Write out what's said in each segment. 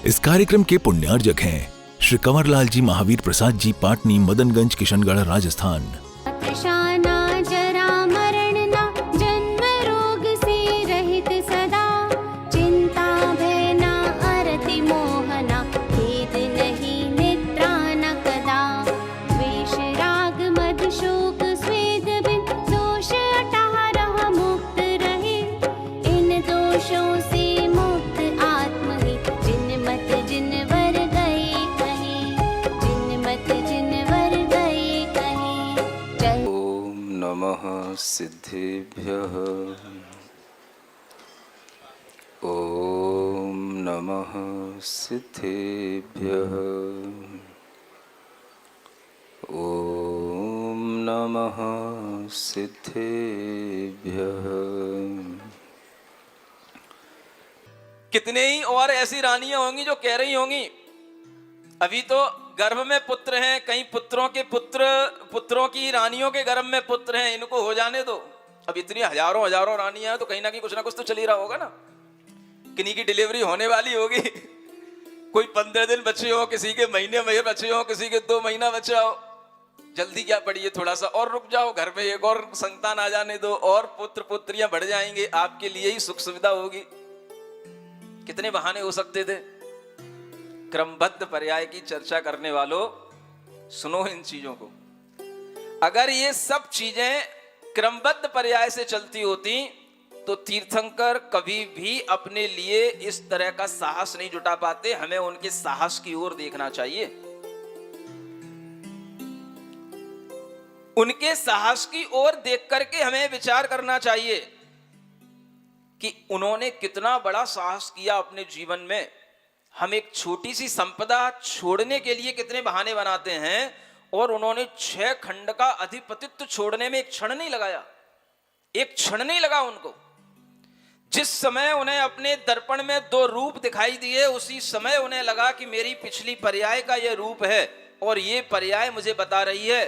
इस कार्यक्रम के पुण्यार्जक हैं श्री कंवरलाल जी महावीर प्रसाद जी, पाटनी, मदनगंज, किशनगढ़, राजस्थान। तृषाना जरा मरण ना, जन्म रोग से रहित सदा, चिंता भय ना अरति मोहना, खेद नहीं निद्रा न कदा, द्वेष राग मद शोक स्वेद बिन, दोष अटारह मुक्त रहे, इन दोषों से मुक्त आत्म ही, जिनमत जिनवर गए कहे, जिनमत जिनवर गए कहे। ओम नमः सिद्धेभ्यः। ओम नमः सिद्धेभ्यः। ओम नमः सिद्धेभ्यः। कितने ही और ऐसी रानियां होंगी जो कह रही होंगी अभी तो गर्भ में पुत्र हैं, कई पुत्रों के पुत्रों की रानियों के गर्भ में पुत्र हैं, इनको हो जाने दो। अब इतनी हजारों हजारों रानियां हैं तो कहीं ना कहीं कुछ ना कुछ तो चल ही रहा होगा ना, किन्हीं की डिलीवरी होने वाली होगी। कोई 15 दिन बच्चे हो, किसी के महीने में बच्चे हो, किसी के 2 महीना बच्चा हो। जल्दी क्या पड़ी है, थोड़ा सा और रुक जाओ, घर में एक और संतान आ जाने दो, और पुत्र पुत्रियां बढ़ जाएंगे, आपके लिए ही सुख सुविधा होगी। कितने बहाने हो सकते थे। क्रमबद्ध पर्याय की चर्चा करने वालों, सुनो इन चीजों को। अगर ये सब चीजें क्रमबद्ध पर्याय से चलती होती तो तीर्थंकर कभी भी अपने लिए इस तरह का साहस नहीं जुटा पाते। हमें उनके साहस की ओर देखना चाहिए। उनके साहस की ओर देख करके हमें विचार करना चाहिए कि उन्होंने कितना बड़ा साहस किया अपने जीवन में। हम एक छोटी सी संपदा छोड़ने के लिए कितने बहाने बनाते हैं, और उन्होंने 6 खंड का अधिपतित्व छोड़ने में एक क्षण नहीं लगाया, एक क्षण नहीं लगा उनको। जिस समय उन्हें अपने दर्पण में 2 रूप दिखाई दिए, उसी समय उन्हें लगा कि मेरी पिछली पर्याय का यह रूप है, और ये पर्याय मुझे बता रही है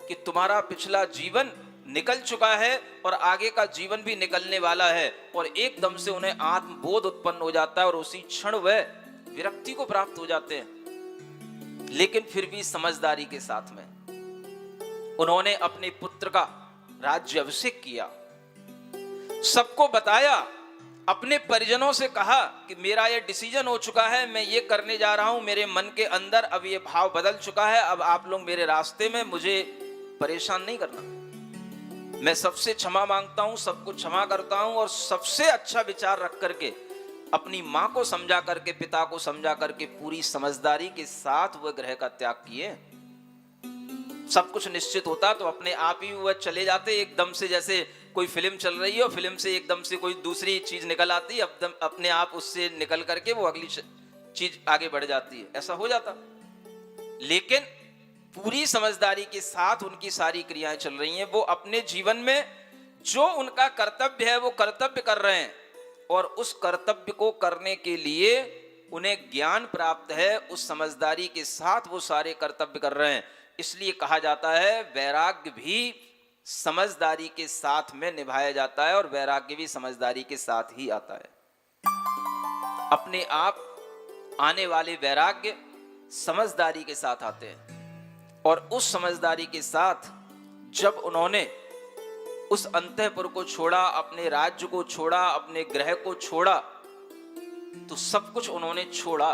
कि तुम्हारा पिछला जीवन निकल चुका है और आगे का जीवन भी निकलने वाला है। और एकदम से उन्हें आत्मबोध उत्पन्न हो जाता है और उसी क्षण वह विरक्ति को प्राप्त हो जाते हैं। लेकिन फिर भी समझदारी के साथ में उन्होंने अपने पुत्र का राज्य अभिषेक किया, सबको बताया, अपने परिजनों से कहा कि मेरा ये डिसीजन हो चुका है, मैं ये करने जा रहा हूं, मेरे मन के अंदर अब ये भाव बदल चुका है, अब आप लोग मेरे रास्ते में मुझे परेशान नहीं करना। मैं सबसे क्षमा मांगता हूं, सबको क्षमा करता हूं, और सबसे अच्छा विचार रख करके अपनी मां को समझा करके, पिता को समझा करके, पूरी समझदारी के साथ वह ग्रह का त्याग किए। सब कुछ निश्चित होता तो अपने आप ही वह चले जाते एकदम से। जैसे कोई फिल्म चल रही हो, फिल्म से एकदम से कोई दूसरी चीज निकल आती, अपने आप उससे निकल करके वो अगली चीज आगे बढ़ जाती है, ऐसा हो जाता। लेकिन पूरी समझदारी के साथ उनकी सारी क्रियाएं चल रही हैं। वो अपने जीवन में जो उनका कर्तव्य है वो कर्तव्य कर रहे हैं, और उस कर्तव्य को करने के लिए उन्हें ज्ञान प्राप्त है। उस समझदारी के साथ वो सारे कर्तव्य कर रहे हैं। इसलिए कहा जाता है वैराग्य भी समझदारी के साथ में निभाया जाता है, और वैराग्य भी समझदारी के साथ ही आता है। अपने आप आने वाले वैराग्य समझदारी के साथ आते हैं, और उस समझदारी के साथ जब उन्होंने उस अंतःपुर को छोड़ा, अपने राज्य को छोड़ा, अपने ग्रह को छोड़ा, तो सब कुछ उन्होंने छोड़ा।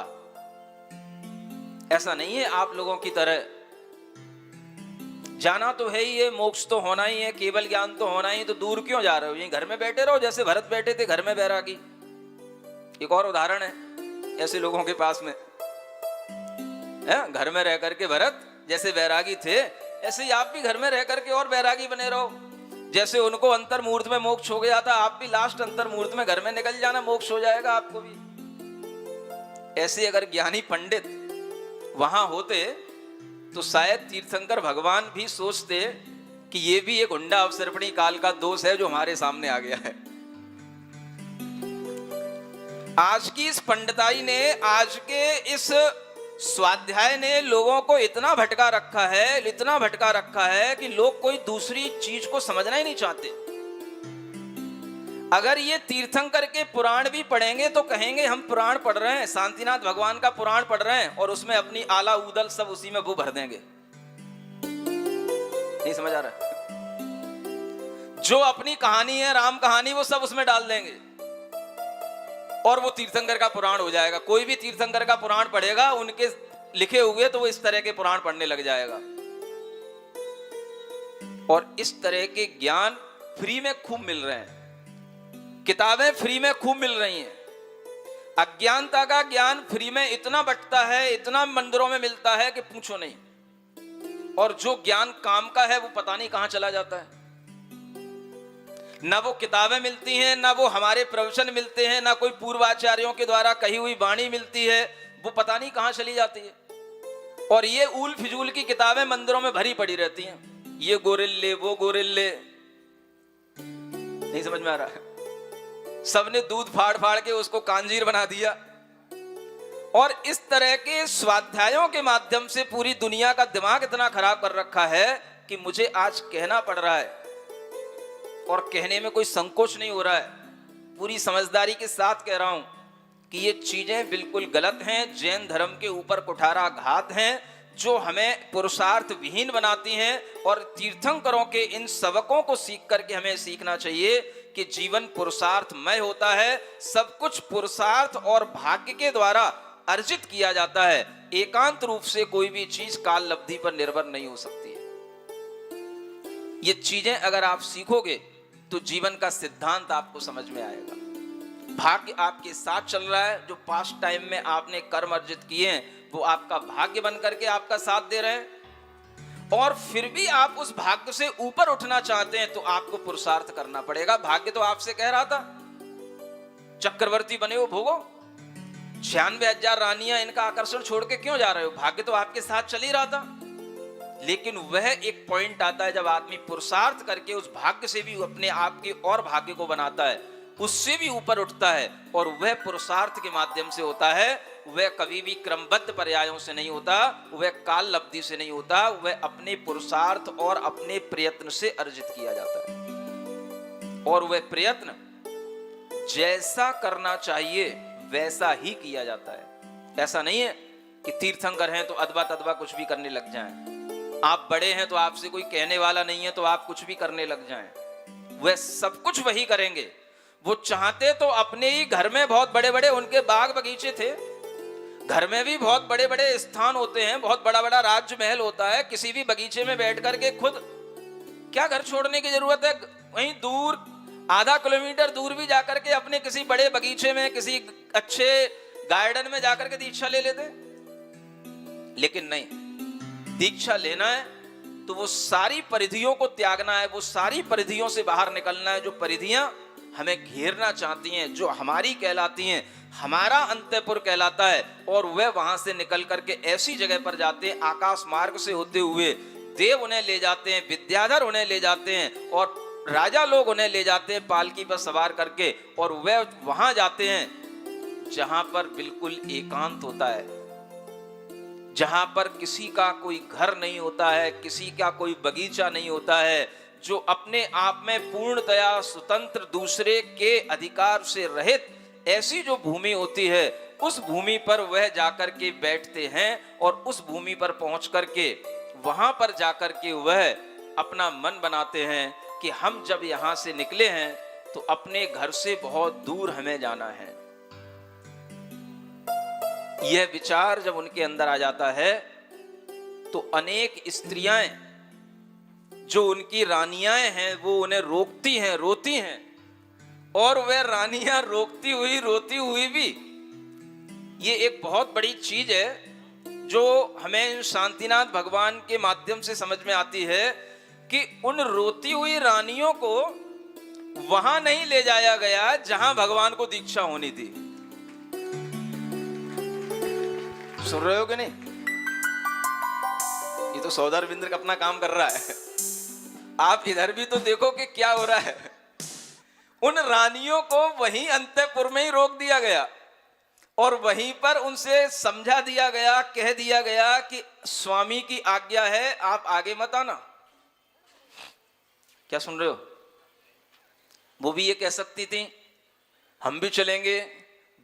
ऐसा नहीं है आप लोगों की तरह जाना तो है ही है, मोक्ष तो होना ही है, केवल ज्ञान तो होना ही, तो दूर क्यों जा रहे हो, यहीं घर में बैठे रहो, जैसे भरत बैठे थे घर में बैरागी। एक और उदाहरण है ऐसे लोगों के पास में, घर में रह करके भरत जैसे बैरागी थे, ऐसे ही आप भी घर में रह करके और बैरागी बने रहो। जैसे उनको अंतर मुहूर्त में मोक्ष हो गया था, आप भी लास्ट अंतर मुहूर्त में घर में निकल जाना, मोक्ष हो जाएगा आपको भी। ऐसे अगर ज्ञानी पंडित वहां होते तो शायद तीर्थंकर भगवान भी सोचते कि ये भी एक हुंडा अवसर्पणी काल का दोष है जो हमारे सामने आ गया है। आज की इस पंडिताई ने, आज के इस स्वाध्याय ने लोगों को इतना भटका रखा है, इतना भटका रखा है कि लोग कोई दूसरी चीज को समझना ही नहीं चाहते। अगर ये तीर्थंकर के पुराण भी पढ़ेंगे तो कहेंगे हम पुराण पढ़ रहे हैं, शांतिनाथ भगवान का पुराण पढ़ रहे हैं, और उसमें अपनी आला उदल सब उसी में वो भर देंगे। नहीं समझ आ रहा? जो अपनी कहानी है, राम कहानी, वो सब उसमें डाल देंगे और वो तीर्थंकर का पुराण हो जाएगा। कोई भी तीर्थंकर का पुराण पढ़ेगा उनके लिखे हुए तो वो इस तरह के पुराण पढ़ने लग जाएगा। और इस तरह के ज्ञान फ्री में खूब मिल रहे हैं, किताबें फ्री में खूब मिल रही हैं। अज्ञानता का ज्ञान फ्री में इतना बंटता है, इतना मंदिरों में मिलता है कि पूछो नहीं। और जो ज्ञान काम का है वो पता नहीं कहां चला जाता है। ना वो किताबें मिलती हैं, ना वो हमारे प्रवचन मिलते हैं, ना कोई पूर्वाचार्यों के द्वारा कही हुई वाणी मिलती है, वो पता नहीं कहां चली जाती है। और ये ऊल फिजूल की किताबें मंदिरों में भरी पड़ी रहती हैं, ये गोरिल्ले वो गोरिल्ले। नहीं समझ में आ रहा है? सबने दूध फाड़ फाड़ के उसको कांजीर बना दिया। और इस तरह के स्वाध्यायों के माध्यम से पूरी दुनिया का दिमाग इतना खराब कर रखा है कि मुझे आज कहना पड़ रहा है और कहने में कोई संकोच नहीं हो रहा है। पूरी समझदारी के साथ कह रहा हूं कि ये चीजें बिल्कुल गलत हैं, जैन धर्म के ऊपर कुठाराघात हैं, जो हमें पुरुषार्थ विहीन बनाती हैं। और तीर्थंकरों के इन सबकों को सीख करके हमें सीखना चाहिए कि जीवन पुरुषार्थमय होता है। सब कुछ पुरुषार्थ और भाग्य के द्वारा अर्जित किया जाता है। एकांत रूप से कोई भी चीज काल लब्धि पर निर्भर नहीं हो सकती है। ये चीजें अगर आप सीखोगे तो जीवन का सिद्धांत आपको समझ में आएगा। भाग्य आपके साथ चल रहा है, जो पास्ट टाइम में आपने कर्म अर्जित किए हैं वो आपका भाग्य बन करके आपका साथ दे रहे हैं। और फिर भी आप उस भाग्य से ऊपर उठना चाहते हैं तो आपको पुरुषार्थ करना पड़ेगा। भाग्य तो आपसे कह रहा था चक्रवर्ती बने हो, भोगो 96,000 रानियां, इनका आकर्षण छोड़ के क्यों जा रहे हो? भाग्य तो आपके साथ चल ही रहा था। लेकिन वह एक पॉइंट आता है जब आदमी पुरुषार्थ करके उस भाग्य से भी अपने आप के और भाग्य को बनाता है, उससे भी ऊपर उठता है। और वह पुरुषार्थ के माध्यम से होता है। वह कभी भी क्रमबद्ध पर्यायों से नहीं होता, वह काल लब्धि से नहीं होता, वह अपने पुरुषार्थ और अपने प्रयत्न से अर्जित किया जाता है। और वह प्रयत्न जैसा करना चाहिए वैसा ही किया जाता है। ऐसा नहीं है कि तीर्थंकर हैं तो अदबा तदबा कुछ भी करने लग जाएं। आप बड़े हैं तो आपसे कोई कहने वाला नहीं है तो आप कुछ भी करने लग जाएं। वह सब कुछ वही करेंगे। वो चाहते तो अपने ही घर में बहुत बड़े बड़े उनके बाग बगीचे थे, घर में भी बहुत बड़े बड़े स्थान होते हैं, बहुत बड़ा बड़ा राज्य महल होता है। किसी भी बगीचे में बैठ करके खुद क्या घर छोड़ने की जरूरत है? वहीं दूर आधा किलोमीटर दूर भी जाकर के अपने किसी बड़े बगीचे में, किसी अच्छे गार्डन में जाकर के दीक्षा ले लेते। लेकिन नहीं, दीक्षा लेना है तो वो सारी परिधियों को त्यागना है, वो सारी परिधियों से बाहर निकलना है जो परिधियां हमें घेरना चाहती हैं, जो हमारी कहलाती हैं, हमारा अंतःपुर कहलाता है। और वह वहां से निकल करके ऐसी जगह पर जाते हैं, आकाश मार्ग से होते हुए देव उन्हें ले जाते हैं, विद्याधर उन्हें ले जाते हैं और राजा लोग उन्हें ले जाते हैं पालकी पर सवार करके। और वह वहां जाते हैं जहां पर बिल्कुल एकांत होता है, जहां पर किसी का कोई घर नहीं होता है, किसी का कोई बगीचा नहीं होता है, जो अपने आप में पूर्णतया स्वतंत्र, दूसरे के अधिकार से रहित ऐसी जो भूमि होती है, उस भूमि पर वह जाकर के बैठते हैं। और उस भूमि पर पहुंच करके वहां पर जाकर के वह अपना मन बनाते हैं कि हम जब यहां से निकले हैं तो अपने घर से बहुत दूर हमें जाना है। यह विचार जब उनके अंदर आ जाता है तो अनेक स्त्रियां जो उनकी रानियां हैं वो उन्हें रोकती हैं, रोती हैं। और वह रानियां रोकती हुई रोती हुई भी, ये एक बहुत बड़ी चीज है जो हमें शांतिनाथ भगवान के माध्यम से समझ में आती है कि उन रोती हुई रानियों को वहां नहीं ले जाया गया जहां भगवान को दीक्षा होनी थी। सुन रहे हो कि नहीं? ये तो सौदार बिंद्र अपना काम कर रहा है। आप इधर भी तो देखो कि क्या हो रहा है। उन रानियों को वहीं अंतःपुर में ही रोक दिया गया और वहीं पर उनसे समझा दिया गया, कह दिया गया कि स्वामी की आज्ञा है, आप आगे मत आना। क्या सुन रहे हो? वो भी ये कह सकती थी हम भी चलेंगे,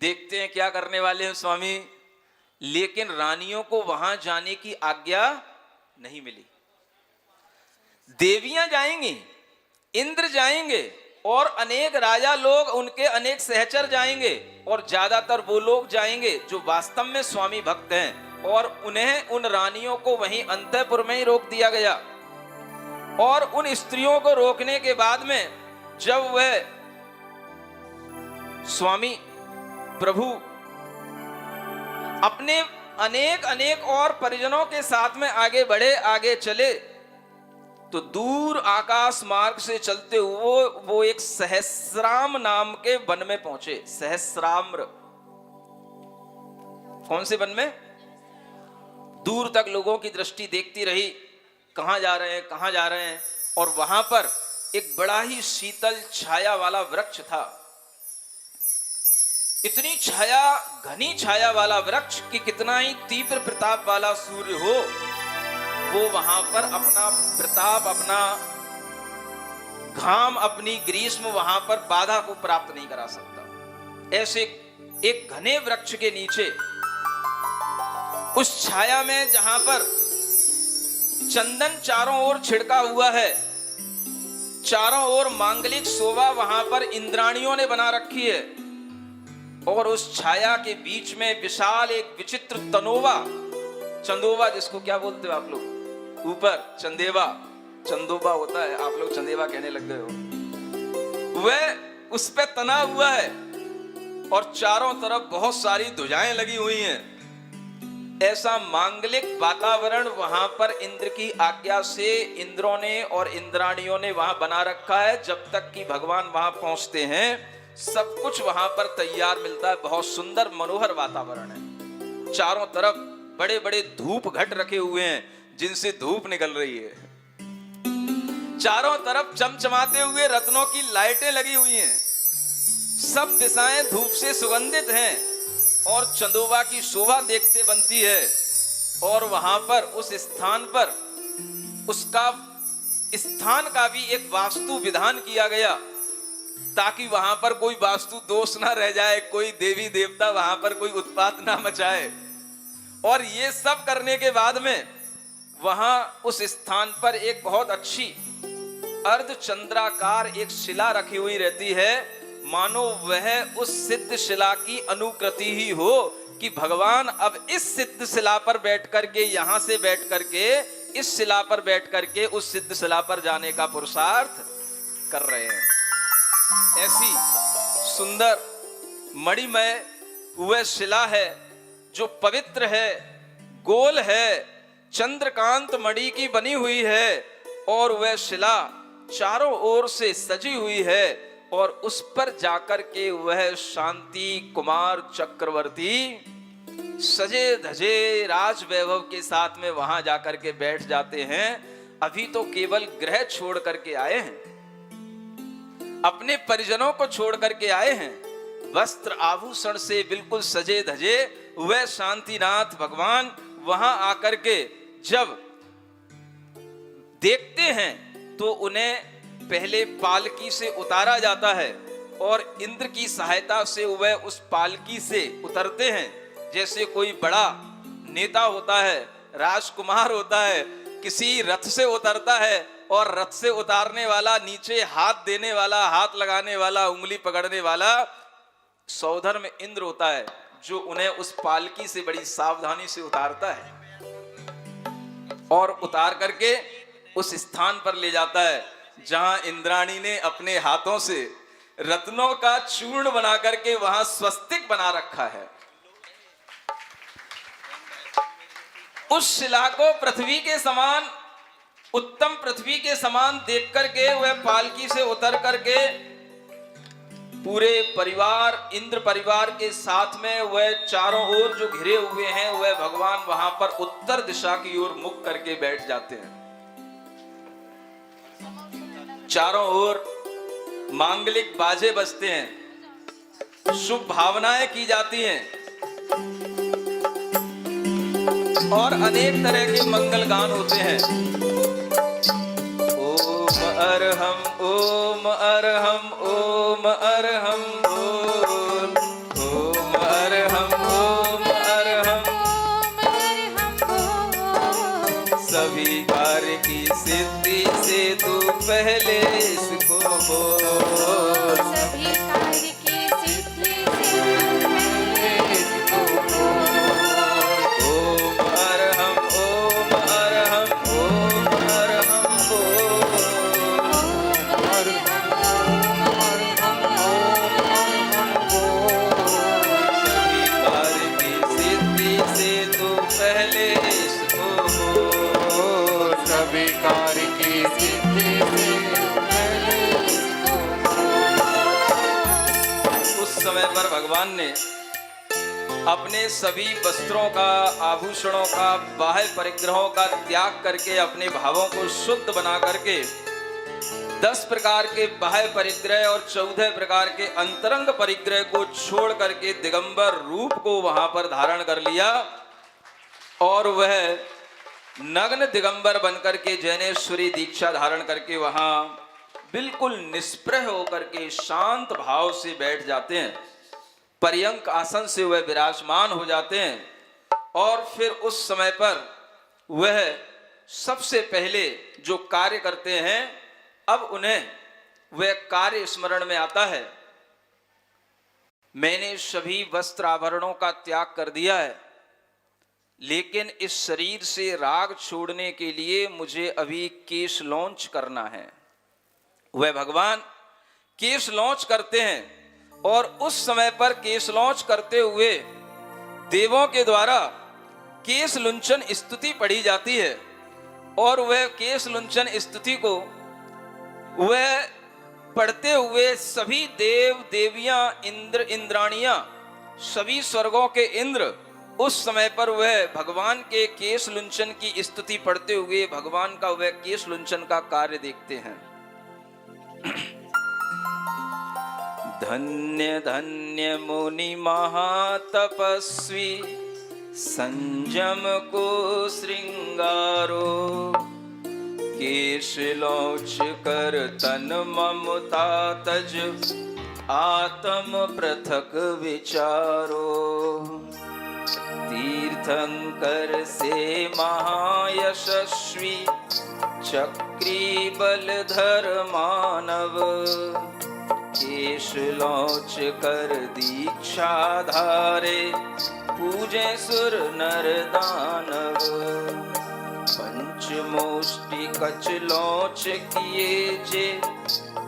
देखते हैं क्या करने वाले हैं स्वामी, लेकिन रानियों को वहां जाने की आज्ञा नहीं मिली। देवियां जाएंगी, इंद्र जाएंगे और अनेक राजा लोग, उनके अनेक सहचर जाएंगे, और ज्यादातर वो लोग जाएंगे जो वास्तव में स्वामी भक्त हैं, और उन्हें, उन रानियों को वहीं अंतःपुर में ही रोक दिया गया। और उन स्त्रियों को रोकने के बाद में जब वह स्वामी प्रभु अपने अनेक अनेक और परिजनों के साथ में आगे बढ़े, आगे चले, तो दूर आकाश मार्ग से चलते हुए वो एक सहस्राम नाम के वन में पहुंचे। सहस्राम्र, कौन से वन में? दूर तक लोगों की दृष्टि देखती रही, कहां जा रहे हैं, कहां जा रहे हैं। और वहां पर एक बड़ा ही शीतल छाया वाला वृक्ष था। इतनी छाया, घनी छाया वाला वृक्ष कि कितना ही तीव्र प्रताप वाला सूर्य हो, वो वहां पर अपना प्रताप, अपना घाम, अपनी ग्रीष्म वहां पर बाधा को प्राप्त नहीं करा सकता। ऐसे एक घने वृक्ष के नीचे, उस छाया में जहां पर चंदन चारों ओर छिड़का हुआ है, चारों ओर मांगलिक शोभा वहां पर इंद्राणियों ने बना रखी है, और उस छाया के बीच में विशाल एक विचित्र तनोवा, चंदोवा जिसको क्या बोलते हो आप लोग, ऊपर चंदेवा, चंदोबा होता है, आप लोग चंदेवा कहने लग गए हो, वह उस पे तना हुआ है, और चारों तरफ बहुत सारी ध्वजाएं लगी हुई हैं। ऐसा मांगलिक वातावरण वहां पर इंद्र की आज्ञा से इंद्रों ने और इंद्राणियों ने वहां बना रखा है। जब तक कि भगवान वहां पहुंचते हैं, सब कुछ वहां पर तैयार मिलता है। बहुत सुंदर मनोहर वातावरण है। चारों तरफ बड़े बड़े धूप घट रखे हुए हैं, जिनसे धूप निकल रही है। चारों तरफ चमचमाते हुए रत्नों की लाइटें लगी हुई हैं। सब दिशाएं धूप से सुगंधित हैं, और चंदोबा की शोभा देखते बनती है। और वहां पर उस स्थान पर, उसका स्थान का भी एक वास्तु विधान किया गया, ताकि वहां पर कोई वास्तु दोष ना रह जाए, कोई देवी देवता वहां पर कोई उत्पात ना मचाए। और ये सब करने के बाद में वहां उस स्थान पर एक बहुत अच्छी अर्धचंद्राकार एक शिला रखी हुई रहती है, मानो वह उस सिद्ध शिला की अनुकृति ही हो, कि भगवान अब इस सिद्ध शिला पर बैठ करके, यहां से बैठ करके, इस शिला पर बैठ करके उस सिद्ध शिला पर जाने का पुरुषार्थ कर रहे हैं। ऐसी सुंदर मणिमय वह शिला है जो पवित्र है, गोल है, चंद्रकांत मणि की बनी हुई है, और वह शिला चारों ओर से सजी हुई है। और उस पर जाकर के वह शांति कुमार चक्रवर्ती सजे धजे राज वैभव के साथ में वहां जाकर के बैठ जाते हैं। अभी तो केवल ग्रह छोड़ करके आए हैं, अपने परिजनों को छोड़ करके आए हैं, वस्त्र आभूषण से बिल्कुल सजे धजे वह शांतिनाथ भगवान वहां आकर के जब देखते हैं, तो उन्हें पहले पालकी से उतारा जाता है, और इंद्र की सहायता से वह उस पालकी से उतरते हैं। जैसे कोई बड़ा नेता होता है, राजकुमार होता है, किसी रथ से उतरता है, और रथ से उतारने वाला, नीचे हाथ देने वाला, हाथ लगाने वाला, उंगली पकड़ने वाला सौधर में इंद्र होता है, जो उन्हें उस पालकी से बड़ी सावधानी से उतारता है, और उतार करके उस स्थान पर ले जाता है जहां इंद्राणी ने अपने हाथों से रत्नों का चूर्ण बना करके वहां स्वस्तिक बना रखा है। उस शिला को पृथ्वी के समान, उत्तम पृथ्वी के समान देख करके वह पालकी से उतर करके पूरे परिवार, इंद्र परिवार के साथ में वह चारों ओर जो घिरे हुए हैं, वह भगवान वहां पर उत्तर दिशा की ओर मुख करके बैठ जाते हैं। चारों ओर मांगलिक बाजे बजते हैं, शुभ भावनाएं की जाती हैं, और अनेक तरह के मंगल गान होते हैं। ओम अरहम ओम अरहम ओम अरहम बोल। ओम अरहम ओम अरहम। सभी कार्य की सिद्धि से तू पहले इसको बोल। सभी कार्य की सिद्धि से पहले इसको बोल। ओम अरहम ओम अरहम ओम अरहम बोल। सभी कार्य की सिद्धि से तू पहले इसको बोल। सभी कार्य की सिद्धि से पहले उस समय पर भगवान ने अपने सभी वस्त्रों का, आभूषणों का, बाह्य परिग्रहों का त्याग करके अपने भावों को शुद्ध बना करके 10 प्रकार के बाह्य परिग्रह और 14 प्रकार के अंतरंग परिग्रह को छोड़ करके दिगंबर रूप को वहां पर धारण कर लिया और वह नग्न दिगंबर बनकर के जैनेश्वरी दीक्षा धारण करके वहां बिल्कुल निष्प्रह होकर के शांत भाव से बैठ जाते हैं। पर्यंक आसन से वह विराजमान हो जाते हैं और फिर उस समय पर वह सबसे पहले जो कार्य करते हैं, अब उन्हें वह कार्य स्मरण में आता है। मैंने सभी वस्त्र आभरणों का त्याग कर दिया है, लेकिन इस शरीर से राग छोड़ने के लिए मुझे अभी केश लॉन्च करना है। वह भगवान केश लॉन्च करते हैं और उस समय पर केश लॉन्च करते हुए देवों के द्वारा केश लुंचन स्तुति पढ़ी जाती है और वह केश लुंचन स्तुति को वह पढ़ते हुए सभी देव देवियां, इंद्र इंद्राणियां, सभी स्वर्गों के इंद्र उस समय पर वह भगवान के केश लुंचन की स्तुति पढ़ते हुए भगवान का वह केश लुंचन का कार्य देखते हैं। धन्य धन्य मुनि महातपस्वी संजम को श्रृंगारो, केश लौच कर तन ममता तज आत्म पृथक विचारो। तीर्थंकर से महायशस्वी चक्री बलधर मानव, केश लौच कर दीक्षा धारे पूजे सुर नर दानव। पंचमोष्टि कच लौच किए जे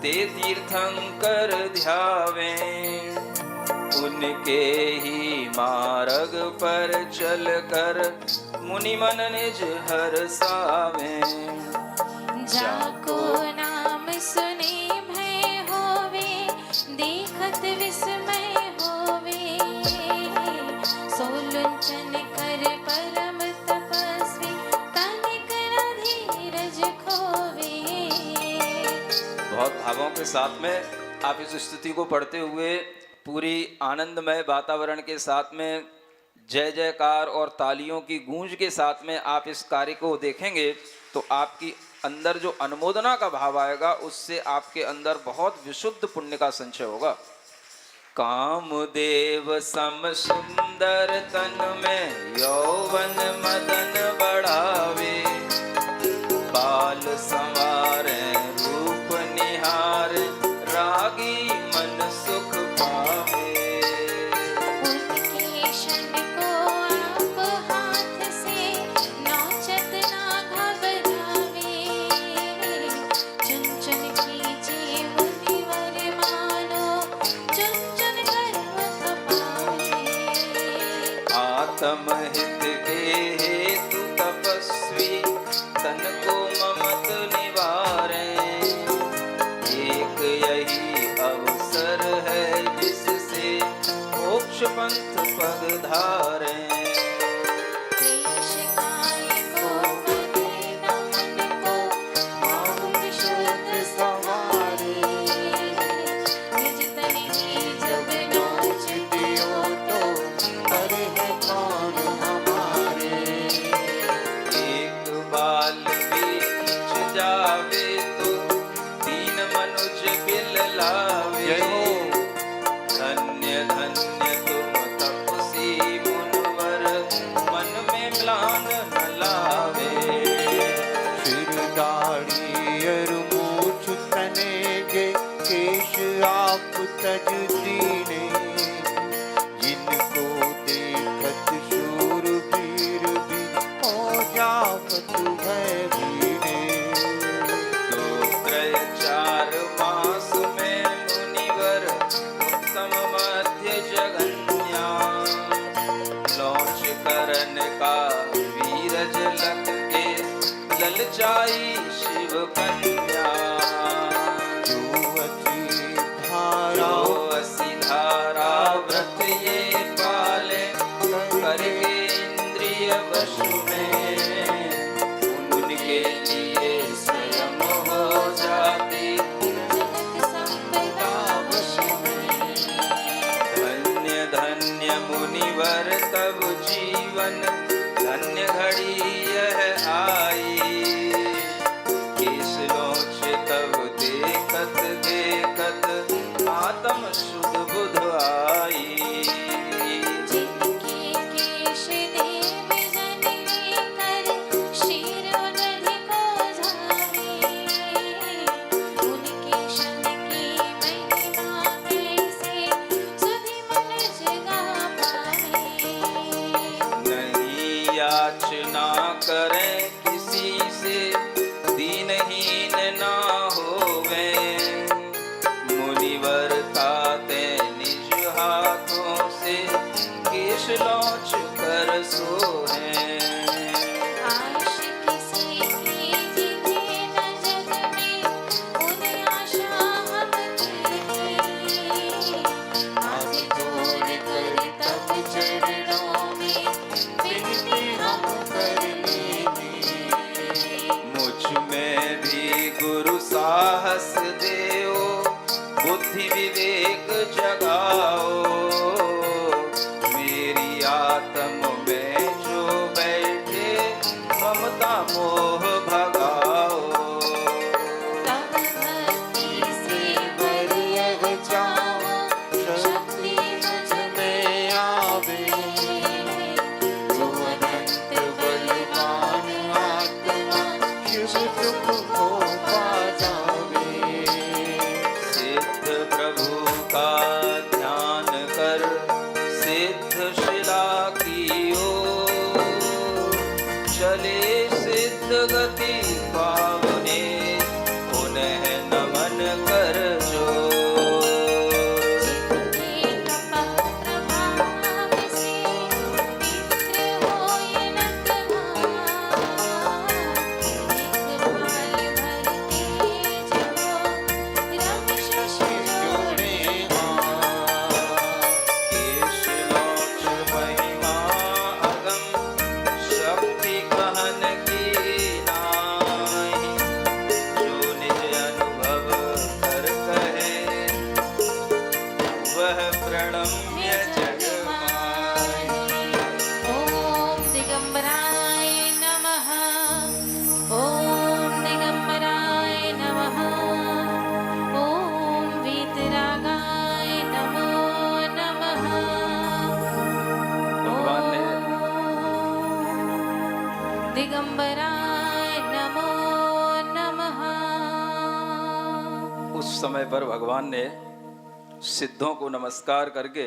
ते तीर्थंकर ध्यावे, उनके ही मार्ग पर चल कर मुनि मन निज हरसावे। जाको नाम सुने भय होवे, देखत विस्मय होवे, सोलुंचन कर परम तपस्वी, तनिक न धीरज खोवे। बहुत भावों के साथ में आप इस स्तुति को पढ़ते हुए पूरी आनंदमय वातावरण के साथ में जय जयकार और तालियों की गूंज के साथ में आप इस कार्य को देखेंगे तो आपकी अंदर जो अनुमोदना का भाव आएगा उससे आपके अंदर बहुत विशुद्ध पुण्य का संचय होगा। कामदेव सम सुंदर तन में यौवन मदन बढ़ावे, बाल संवारे रूप निहार रागी मन सुख पावे। उनके शन को आप हाथ से नौचत ना घबरावे, चुन चुन कीजिए मुनिवर मानो, चुन चुन कर्म तपावे। आत्महित के हेतु तपस्वी तन को ममत निवारे, एक यही अवसर है जिससे मोक्ष पंथ पद धारे। देश काय को बने नमन को, भाव विशुद्ध सवारे, निज तन ही जब नौच दियो तो पर है कौन हमारे। एक बाल भी खिंच जावे तो सजती ने, जिनको देखत शूरवीर भी हो जावत भयभीने। तो त्रय 4 मास में मुनिवर उत्तम मध्य जगन्या, लौच करन का वीरज लख के ललचाई शिव कन्या। जो अति धारा असी धारा व्रत ये पाले, करके इंद्रिय वश में, उनके लिए स्वयं हो जाती जगत संपदा वश में। धन्य धन्य मुनिवर तब जीवन, धन्य घड़ी यह आई। केस लोच तब देखत देखत, आत्म शुद्ध बुध आई। जिनके केश देव जन लेकर शीर नदी को झावे, उनके शन की महिमा कैसे सुधि मन जगा पावे। नहीं याचना करें किसी से, दीनहीन ना होवे। मुनिवर ताते निज हाथों से, केश लौच कर सोहे। आश किसी की जिन्हें न जग में, उन आशा हम की। आज दूर कर तब चरणों में, विनती हम कर लेंगे। मुझ में भी गुरु साहस देओ, बुद्धि विवेक जगाओ। मेरी आत्म में जो बैठे, ममता मोह भगाओ। तब भक्ति से भर यह जाओ, शक्ति मुझ में आवे। जो अनंत बलवान आत्मा, शुभ दुख को पा जावे। सिद्ध प्रभु का ध्यान कर, सिद्ध शिला की ओर चले। सिद्ध गति पावने, उन्हें नमन कर जोर। जिनके कृपा प्रभाव से मित्र होय न कहाँ। देखभाल भरते जगो, रवि शशि जोड़े केश लोच महिमा अगम, शक्ति कहन की नाहीं। जो निज अनुभव कर कहे, वह प्रणम्य जग माही। ओम दिगंबराय नमः। ओम दिगंबराय नमः। ओम वीतरागाय नमो नमः। भगवान ने दिगंबराय नमो नमः। उस समय पर भगवान ने सिद्धों को नमस्कार करके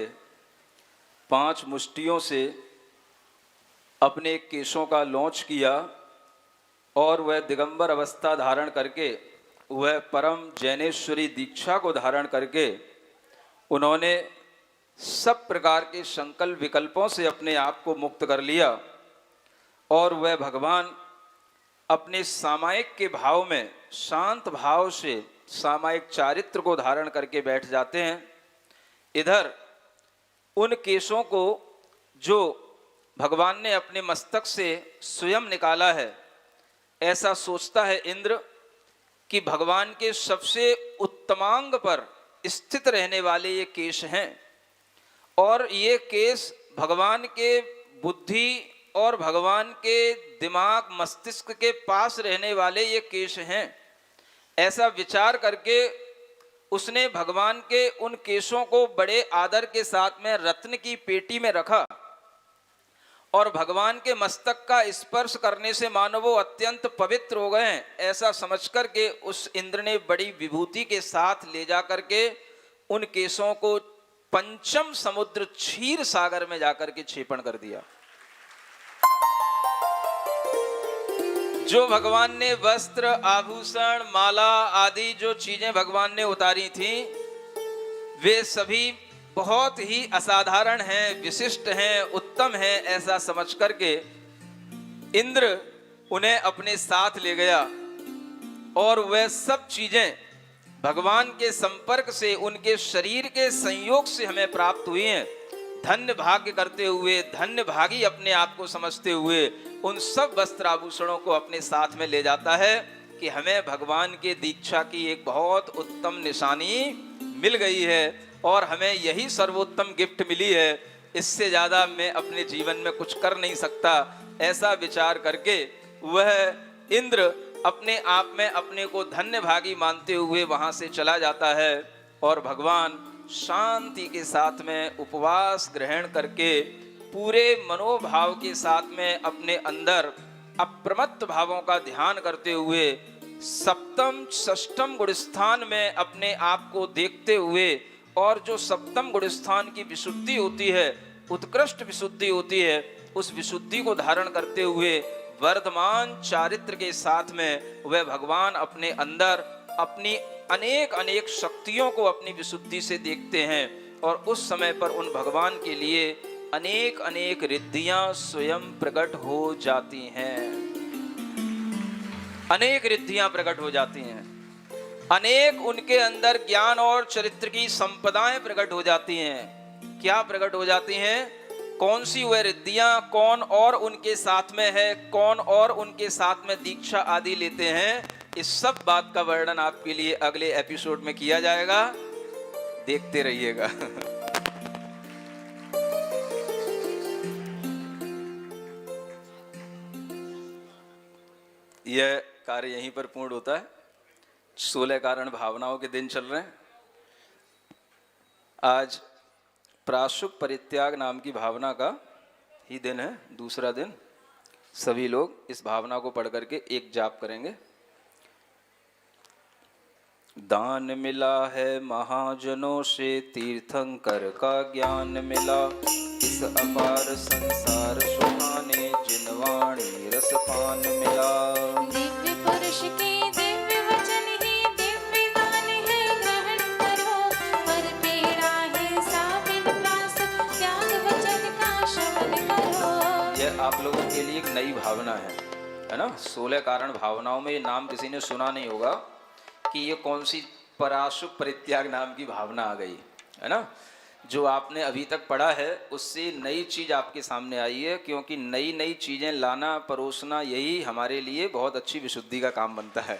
5 मुष्टियों से अपने केशों का लौच किया, और वह दिगंबर अवस्था धारण करके, वह परम जैनेश्वरी दीक्षा को धारण करके, उन्होंने सब प्रकार के संकल्प विकल्पों से अपने आप को मुक्त कर लिया। और वह भगवान अपने सामायिक के भाव में, शांत भाव से सामायिक चारित्र को धारण करके बैठ जाते हैं। इधर उन केशों को जो भगवान ने अपने मस्तक से स्वयं निकाला है, ऐसा सोचता है इंद्र कि भगवान के सबसे उत्तमांग पर स्थित रहने वाले ये केश हैं, और ये केश भगवान के बुद्धि और भगवान के दिमाग मस्तिष्क के पास रहने वाले ये केश हैं। ऐसा विचार करके उसने भगवान के उन केशों को बड़े आदर के साथ में रत्न की पेटी में रखा, और भगवान के मस्तक का स्पर्श करने से मानो वो अत्यंत पवित्र हो गए हैं, ऐसा समझ कर के उस इंद्र ने बड़ी विभूति के साथ ले जा करके उन केशों को पंचम समुद्र क्षीर सागर में जाकर के क्षेपण कर दिया। जो भगवान ने वस्त्र, आभूषण, माला आदि जो चीजें भगवान ने उतारी थी, वे सभी बहुत ही असाधारण हैं, विशिष्ट हैं, उत्तम हैं, ऐसा समझ करके इंद्र उन्हें अपने साथ ले गया और वह सब चीजें भगवान के संपर्क से, उनके शरीर के संयोग से हमें प्राप्त हुई हैं। धन्य भाग्य करते हुए, धन्य भागी अपने आप को समझते हुए उन सब वस्त्र आभूषणों को अपने साथ में ले जाता है कि हमें भगवान के दीक्षा की एक बहुत उत्तम निशानी मिल गई है और हमें यही सर्वोत्तम गिफ्ट मिली है, इससे ज्यादा मैं अपने जीवन में कुछ कर नहीं सकता। ऐसा विचार करके वह इंद्र अपने आप में अपने को धन्य भागी मानते हुए वहां से चला जाता है और भगवान शांति के साथ में उपवास ग्रहण करके पूरे मनोभाव के साथ में अपने अंदर अप्रमत्त भावों का ध्यान करते हुए सप्तम षष्ठम गुण स्थान में अपने आप को देखते हुए, और जो सप्तम गुण स्थान की विशुद्धि होती है, उत्कृष्ट विशुद्धि होती है, उस विशुद्धि को धारण करते हुए वर्धमान चारित्र के साथ में वह भगवान अपने अंदर अपनी अनेक अनेक शक्तियों को अपनी विशुद्धि से देखते हैं और उस समय पर उन भगवान के लिए अनेक अनेक रिद्धियां स्वयं प्रकट हो जाती हैं। अनेक रिद्धियां प्रकट हो जाती हैं, अनेक उनके अंदर ज्ञान और चरित्र की संपदाएं प्रकट हो जाती हैं। क्या प्रकट हो जाती हैं? कौन सी वह रिद्धियां, कौन और उनके साथ में है, कौन और उनके साथ में दीक्षा आदि लेते हैं, इस सब बात का वर्णन आपके लिए अगले एपिसोड में किया जाएगा, देखते रहिएगा। यह कार्य यहीं पर पूर्ण होता है। 16 कारण भावनाओं के दिन चल रहे हैं। आज प्राशुक परित्याग नाम की भावना का ही दिन है, दूसरा दिन। सभी लोग इस भावना को पढ़ करके एक जाप करेंगे। दान मिला है महाजनों से, तीर्थंकर का ज्ञान मिला, इस अपार संसार सुहाने, जिनवाणी रसपान मिला। दिव्य पुरुष के दिव्य वचन ही दिव्य दान है, ग्रहण करो पर तेरा है साबित प्रास, त्याग वचन का श्रवण करो। यह आप लोगों के लिए एक नई भावना है ना। 16 कारण भावनाओं में ये नाम किसी ने सुना नहीं होगा कि ये कौन सी पराशुक परित्याग नाम की भावना आ गई है ना। जो आपने अभी तक पढ़ा है उससे नई चीज आपके सामने आई है, क्योंकि नई नई चीजें लाना, परोसना, यही हमारे लिए बहुत अच्छी विशुद्धि का काम बनता है।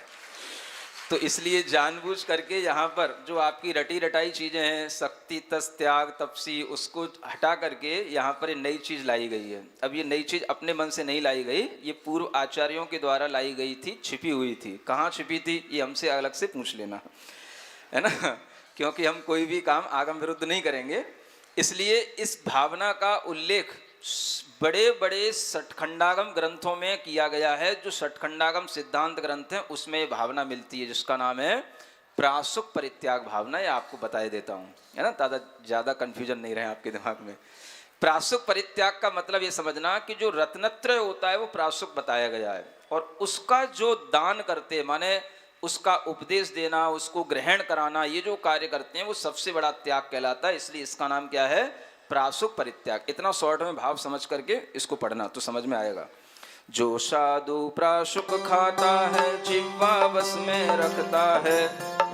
तो इसलिए जानबूझ करके यहाँ पर जो आपकी रटी रटाई चीजें हैं, शक्ति, तस, त्याग, तपसी, उसको हटा करके यहाँ पर ये नई चीज लाई गई है। अब ये नई चीज अपने मन से नहीं लाई गई, ये पूर्व आचार्यों के द्वारा लाई गई थी, छिपी हुई थी। कहाँ छिपी थी ये हमसे अलग से पूछ लेना, है ना, क्योंकि हम कोई भी काम आगम विरुद्ध नहीं करेंगे। इसलिए इस भावना का उल्लेख बड़े बड़े षटखंडागम ग्रंथों में किया गया है। जो षटखंडागम सिद्धांत ग्रंथ हैं उसमें ये भावना मिलती है, जिसका नाम है प्राशुक परित्याग भावना। ये आपको बताए देता हूँ, है ना, ज़्यादा कन्फ्यूजन नहीं रहे आपके दिमाग में। प्राशुक परित्याग का मतलब ये समझना कि जो रत्नत्रय होता है वो प्राशुक बताया गया है, और उसका जो दान करते, माने उसका उपदेश देना, उसको ग्रहण कराना, ये जो कार्य करते हैं वो सबसे बड़ा त्याग कहलाता है। इसलिए इसका नाम क्या है? प्राशुक परित्याग। इतना शॉर्ट में भाव समझ करके इसको पढ़ना तो समझ में आएगा। जो साधु प्राशुक खाता है, जिह्वा बस में रखता है,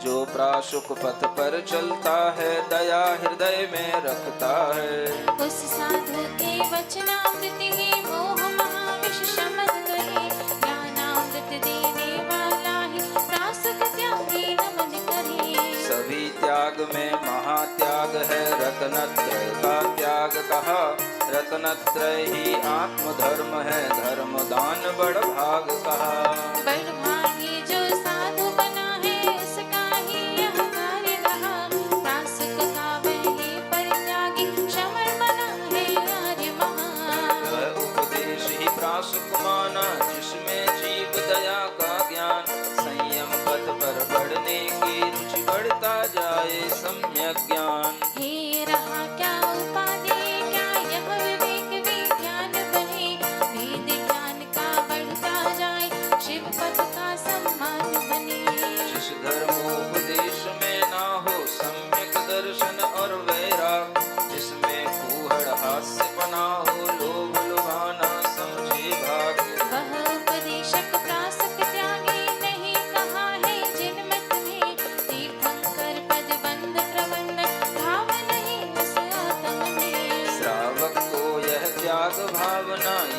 जो प्राशुक पथ पर चलता है, दया हृदय में रखता है। उस साधु के वचनामृत ही मोह महाविष शमन करे, ज्ञानामृत देने वाला ही प्राशुक त्यागी नमन करे। सभी त्याग में महात्याग है, रत्नत्रय का त्याग कहा, रत्नत्रय ही आत्मधर्म है, धर्म दान बड़ भाग कहा। बड़ भागी जो साधु बना है, उसका ही यह कार्य रहा, प्राशुक का वही परित्यागी, श्रवण बना है आर्य महान। वह उपदेश ही प्राशुक माना, जिसमें जीव दया का ज्ञान, संयम पथ पर बढ़ने की रुचि बढ़ता जाए, सम्यक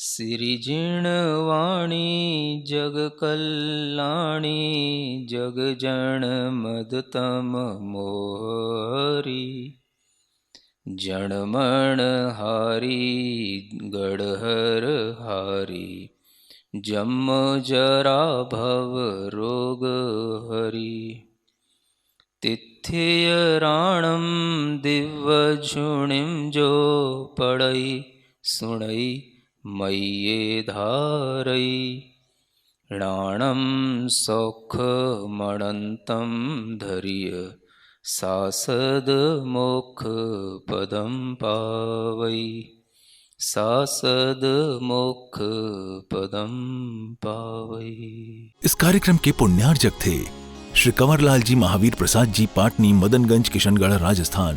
सिरिजिणवाणी जग कल्याणी जग जन मदतम मोहरी जनमण हारी गढ़हर हारी जम जरा भव रोग हरि तिथ्य राणम दिव्य झुणिम जो पड़ई सुणई मय्ये धारई राणम सौख मणंतम धर्य सासद मोक्ष पदम पावई सासद मोक्ष पदम पावई। इस कार्यक्रम के पुण्यार्जक थे श्री कंवरलाल जी महावीर प्रसाद जी, पाटनी, मदनगंज, किशनगढ़, राजस्थान।